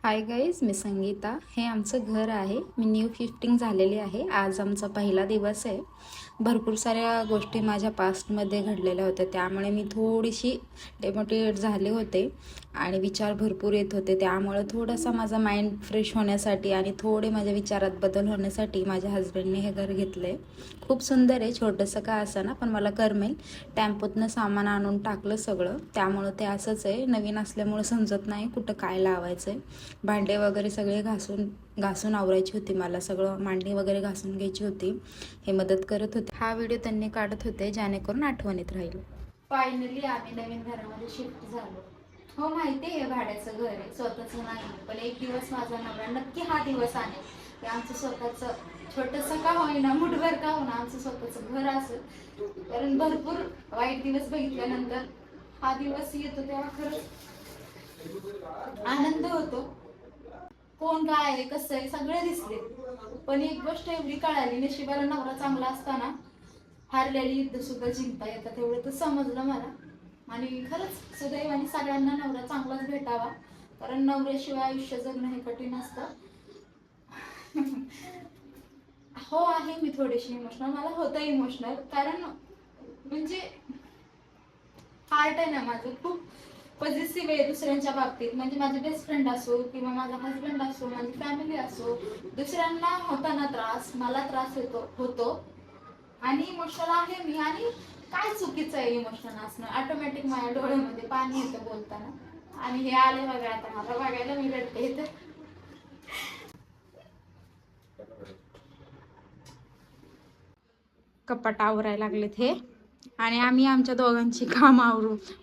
Hi guys, मी संगीता. हे आमचं घर आहे. मी न्यू शिफ्टिंग झालेली आहे. आज आमचा पहिला दिवस आहे. भरपूर साऱ्या गोष्टी माझ्या पास्टमध्ये घडलेल्या होत्या, त्यामुळे मी थोडीशी डेमोटिवेट झाले होते आणि विचार भरपूर येत होते. त्यामुळे थोडासा माझा माइंड फ्रेश होण्यासाठी आणि थोडे माझ्या विचारात बदल होण्यासाठी माझ्या हस्बंडने हे घर घेतलं आहे. खूप सुंदर आहे. छोटंसं का असं ना, पण मला करमेल. टॅम्पोतनं सामान आणून टाकलं सगळं, त्यामुळं ते असंच आहे. नवीन असल्यामुळं समजत नाही कुठं काय लावायचं आहे. भांडे वगैरे सगळे घासून आवरायची होती. मला सगळं मांडणी वगैरे घासून घ्यायची होती. हे मदत करत होते. हा व्हिडिओ त्यांनी काढत होते जेणेकरून आठवणीत राहील. फायनली आम्ही नवीन घरामध्ये शिफ्ट झालो. हो, माहिती आहे, भाड्याचं घर आहे, स्वतःचं नाही. पण एक दिवस माझा नवरा नक्की हा दिवस आहे की आमचं स्वतःचं, छोटंसं का होईना, मुठभर का होईना, आमचं स्वतःचं घर असेल. कारण भरपूर वाईट दिवस बघितल्यानंतर हा दिवस येतो तेव्हा खरंच आनंद होतो. कोण काय आहे, कसं आहे, सगळे दिसले. पण एक गोष्ट एवढी कळाली, नशिबाला नवरा चांगला असताना हारलेली युद्ध सुद्धा जिंकता येतात, एवढं तर समजलं मला. आणि खरंच सुदैवाने सगळ्यांना नवरा चांगलाच भेटावा, कारण नवऱ्याशिवाय आयुष्य जगणं हे कठीण असतं. हो, आहे मी थोडीशी इमोशनल. मला होतं इमोशनल, कारण म्हणजे हार्ट आहे ना माझं खूप पॉझिटिव्ह आहे दुसऱ्यांच्या बाबतीत. म्हणजे माझे बेस्ट फ्रेंड असो किंवा माझा हस्बंड असो, माझी फॅमिली असो, दुसऱ्यांना होताना त्रास, मला त्रास होतो. आणि इमोशनल आहे मी. आणि काय चुकीचं आहे इमोशनल असणं? ऑटोमॅटिक माझ्या डोळ्यामध्ये पाणी येतं बोलताना. आणि हे आले बघा, आता मला बघायला मी रडते इथं. कपाट आवरायला लागलेत हे, आणि आम्ही आमच्या दोघांची काम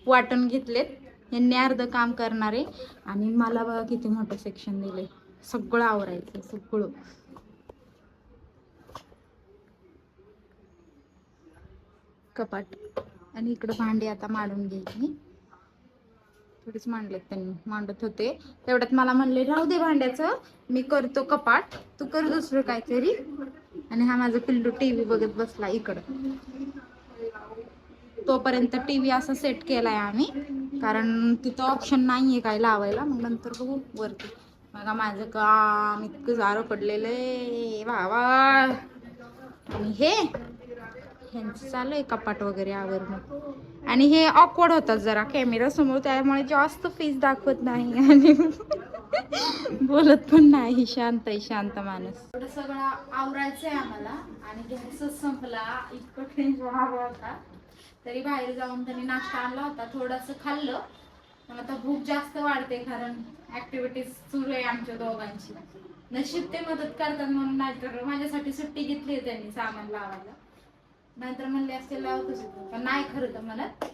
वाटून घेतलेत. यांनी अर्ध काम करणारे आणि मला बघा किती मोठं सेक्शन दिले, सगळं आवरायचं सगळं. कपाट आणि इकडं भांडी आता मांडून घ्यायची. थोडीच मांडलेत त्यांनी, मांडत होते तेवढ्यात मला म्हणले राहू दे भांड्याचं, मी करतो कपाट, तू कर दुसरं काहीतरी. आणि हा माझा पिल्लू टीव्ही बघत बसला इकडं. तोपर्यंत टीव्ही असा सेट केलाय आम्ही, कारण तिथं ऑप्शन नाहीये काय लावायला. मग नंतर बघू वरती. बघा माझं काम इतकं जारं पडलेलं आहे बाबा. आणि ह्यांचं चालू आहे कपाट वगैरे आवरणं. आणि हे ऑकवर्ड होतात जरा कॅमेरा समोर, त्यामुळे जास्त फेस दाखवत नाही आणि बोलत पण नाही. शांत आहे, शांत माणूस. एवढं सगळं आवरायचंय आम्हाला आणि गॅसच संपला. इतकं टेन्शन आलं होता. तरी बाहेर जाऊन त्यांनी नाश्ता आणला होता, थोडंसं खाल्लं. पण आता भूक जास्त वाढते, कारण ऍक्टिव्हिटीज सुरू आहे आमच्या दोघांची. नशीब ते मदत करतात म्हणून, नाहीतर माझ्यासाठी सुट्टी घेतली त्यांनी सामान लावायला. नाहीतर म्हणले असते लावतच होतो, पण नाही खरं तर म्हणत.